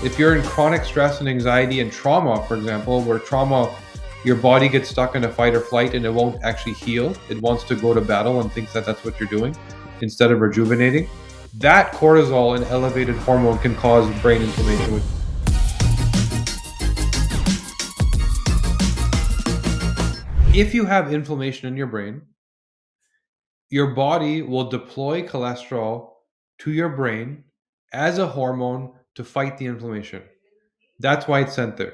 If you're in chronic stress and anxiety and trauma, for example, where trauma, your body gets stuck in a fight or flight and it won't actually heal, it wants to go to battle and thinks that that's what you're doing instead of rejuvenating. That cortisol, an elevated hormone, can cause brain inflammation. If you have inflammation in your brain, your body will deploy cholesterol to your brain as a hormone to fight the inflammation. That's why it's sent there.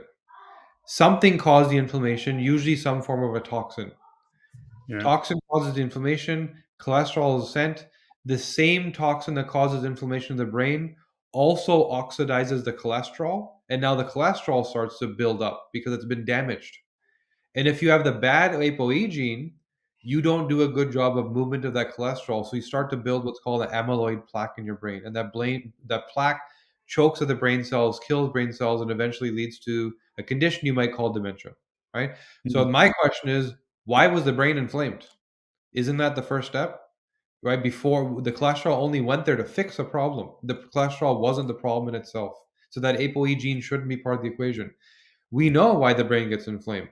Something caused the inflammation, usually some form of a toxin. Yeah. Toxin causes the inflammation, cholesterol is sent. The same toxin that causes inflammation in the brain also oxidizes the cholesterol, and now the cholesterol starts to build up because it's been damaged. And if you have the bad ApoE gene, you don't do a good job of movement of that cholesterol. So you start to build what's called an amyloid plaque in your brain. And that plaque chokes at the brain cells, kills brain cells, and eventually leads to a condition you might call dementia. Right. So Mhm. my question is, why was the brain inflamed? Isn't that the first step? Right. Before the cholesterol only went there to fix a problem. The cholesterol wasn't the problem in itself. So that ApoE gene shouldn't be part of the equation. We know why the brain gets inflamed.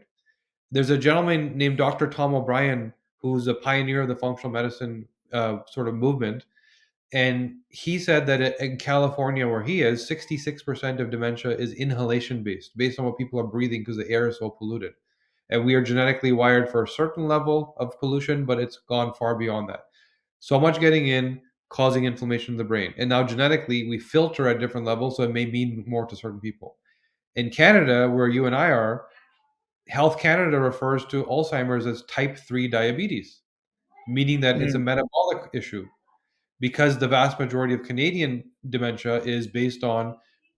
There's a gentleman named Dr. Tom O'Brien who's a pioneer of the functional medicine sort of movement, and he said that in California, where he is, 66% of dementia is inhalation based on what people are breathing because the air is so polluted. And we are genetically wired for a certain level of pollution, but it's gone far beyond that. So much getting in, causing inflammation in the brain. And now genetically, we filter at different levels, so it may mean more to certain people. In Canada, where you and I are, Health Canada refers to Alzheimer's as type 3 diabetes, meaning that it's a Mm. metabolic issue because the vast majority of Canadian dementia is based on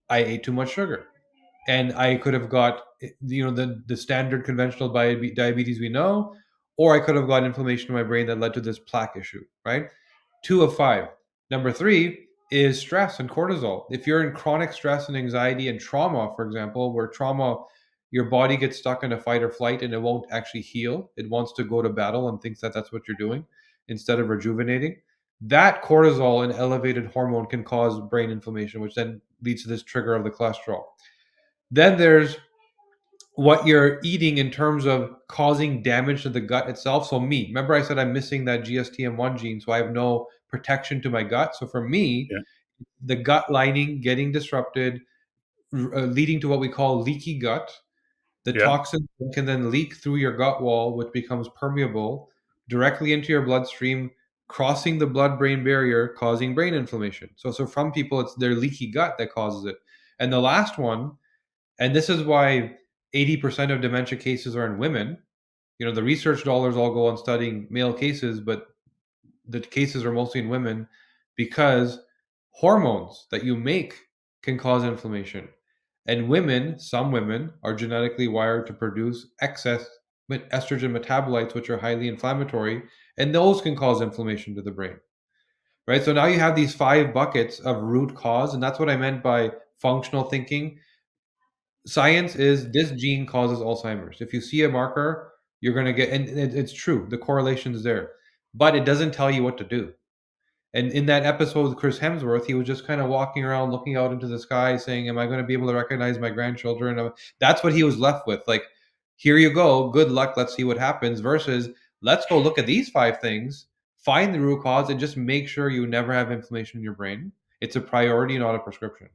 I ate too much sugar. And I could have got the standard conventional diabetes we know, or I could have got inflammation in my brain that led to this plaque issue, right? Two of five. Number three is stress and cortisol. If you're in chronic stress and anxiety and trauma, for example, where trauma, your body gets stuck in a fight or flight and it won't actually heal, it wants to go to battle and thinks that that's what you're doing instead of rejuvenating. That cortisol, an elevated hormone, can cause brain inflammation, which then leads to this trigger of the cholesterol. Then there's what you're eating in terms of causing damage to the gut itself. So me, remember I said I'm missing that GSTM1 gene, so I have no protection to my gut. So for me, Yeah. the gut lining getting disrupted, leading to what we call leaky gut. The Yeah. toxin can then leak through your gut wall, which becomes permeable directly into your bloodstream, crossing the blood-brain barrier, causing brain inflammation. So from people, it's their leaky gut that causes it. And the last one, and this is why 80% of dementia cases are in women. The research dollars all go on studying male cases, but the cases are mostly in women because hormones that you make can cause inflammation. And women, some women, are genetically wired to produce excess estrogen metabolites, which are highly inflammatory, and those can cause inflammation to the brain. Right. So now you have these five buckets of root cause, and that's what I meant by functional thinking. Science is this gene causes Alzheimer's. If you see a marker, you're going to get, and it's true, the correlation is there, but it doesn't tell you what to do. And in that episode with Chris Hemsworth, he was just kind of walking around, looking out into the sky, saying, "Am I going to be able to recognize my grandchildren?" That's what he was left with. Like, here you go, good luck. Let's see what happens. Versus, let's go look at these five things, find the root cause, and just make sure you never have inflammation in your brain. It's a priority, not a prescription.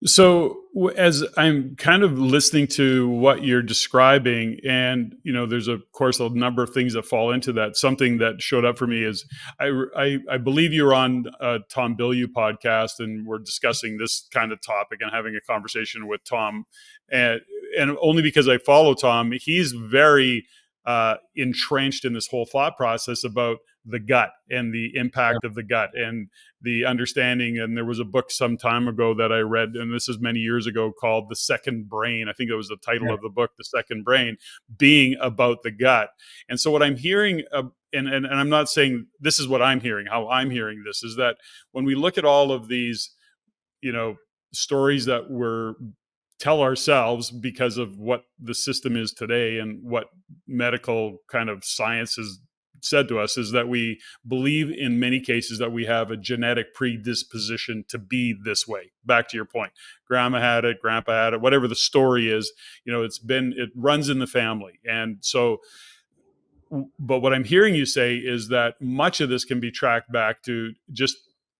So as I'm kind of listening to what you're describing, and there's of course a number of things that fall into that. Something that showed up for me is I believe you're on a Tom Bilyeu podcast, and we're discussing this kind of topic and having a conversation with Tom, and only because I follow Tom, he's very entrenched in this whole thought process about the gut and the Yeah. impact of the gut and the understanding. And there was a book some time ago that I read, and this is many years ago, called The Second Brain. I think that was the title Yeah. of the book, The Second Brain, being about the gut. And so what I'm hearing, and I'm not saying this is what I'm hearing, how I'm hearing this is that when we look at all of these, stories that we're tell ourselves because of what the system is today and what medical kind of science has said to us is that we believe in many cases that we have a genetic predisposition to be this way. Back to your point, grandma had it, grandpa had it, whatever the story is, it runs in the family. And so, but what I'm hearing you say is that much of this can be tracked back to just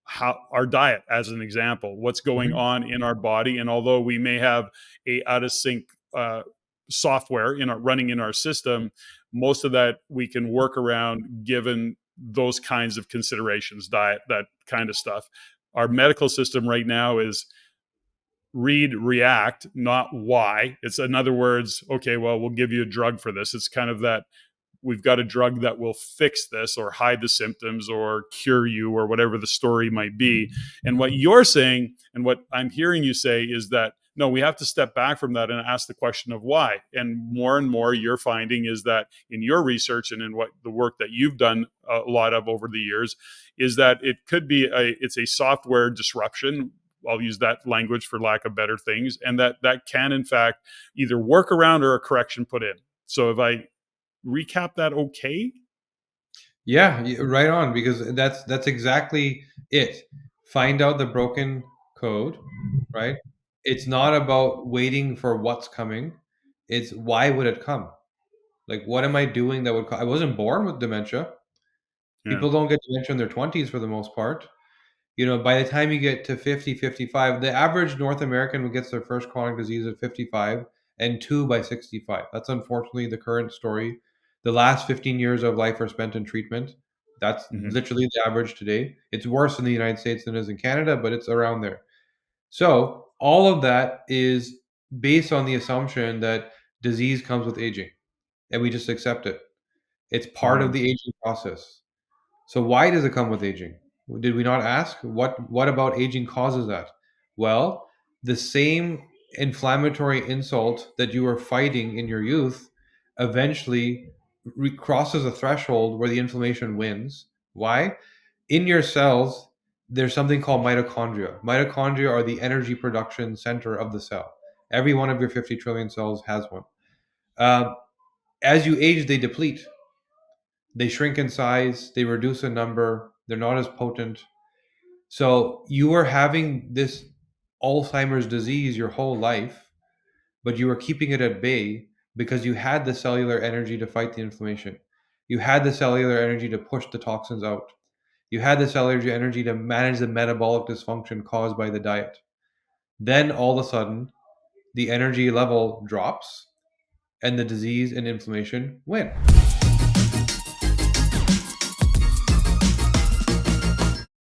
how our diet, as an example, what's going Mhm. on in our body. And although we may have a out of sync software running in our system, most of that we can work around given those kinds of considerations, diet, that kind of stuff. Our medical system right now is read, react, not why. It's, in other words, okay, well, we'll give you a drug for this. It's kind of that we've got a drug that will fix this or hide the symptoms or cure you or whatever the story might be. And what you're saying and what I'm hearing you say is that no, we have to step back from that and ask the question of why. And more you're finding is that in your research and in what the work that you've done a lot of over the years is that it could be it's a software disruption. I'll use that language for lack of better things, and that can in fact either work around or a correction put in. So if I recap that, okay? Yeah, right on, because that's exactly it. Find out the broken code, right? It's not about waiting for what's coming. It's why would it come? Like, what am I doing that would I wasn't born with dementia. Yeah. People don't get dementia in their 20s for the most part. By the time you get to 50, 55, the average North American gets their first chronic disease at 55 and two by 65. That's unfortunately the current story. The last 15 years of life are spent in treatment. That's Mm-hmm. literally the average today. It's worse in the United States than it is in Canada, but it's around there. So all of that is based on the assumption that disease comes with aging, and we just accept it. It's part of Mm-hmm. the aging process. So why does it come with aging? Did we not ask what about aging causes that? Well, the same inflammatory insult that you were fighting in your youth eventually crosses a threshold where the inflammation wins. Why? In your cells, there's something called mitochondria. Mitochondria are the energy production center of the cell. Every one of your 50 trillion cells has one. Uh, as you age, they deplete. They shrink in size, they reduce in number, they're not as potent. So you were having this Alzheimer's disease your whole life, but you were keeping it at bay because you had the cellular energy to fight the inflammation. You had the cellular energy to push the toxins out. You had the cellular energy to manage the metabolic dysfunction caused by the diet. Then all of a sudden, the energy level drops and the disease and inflammation win.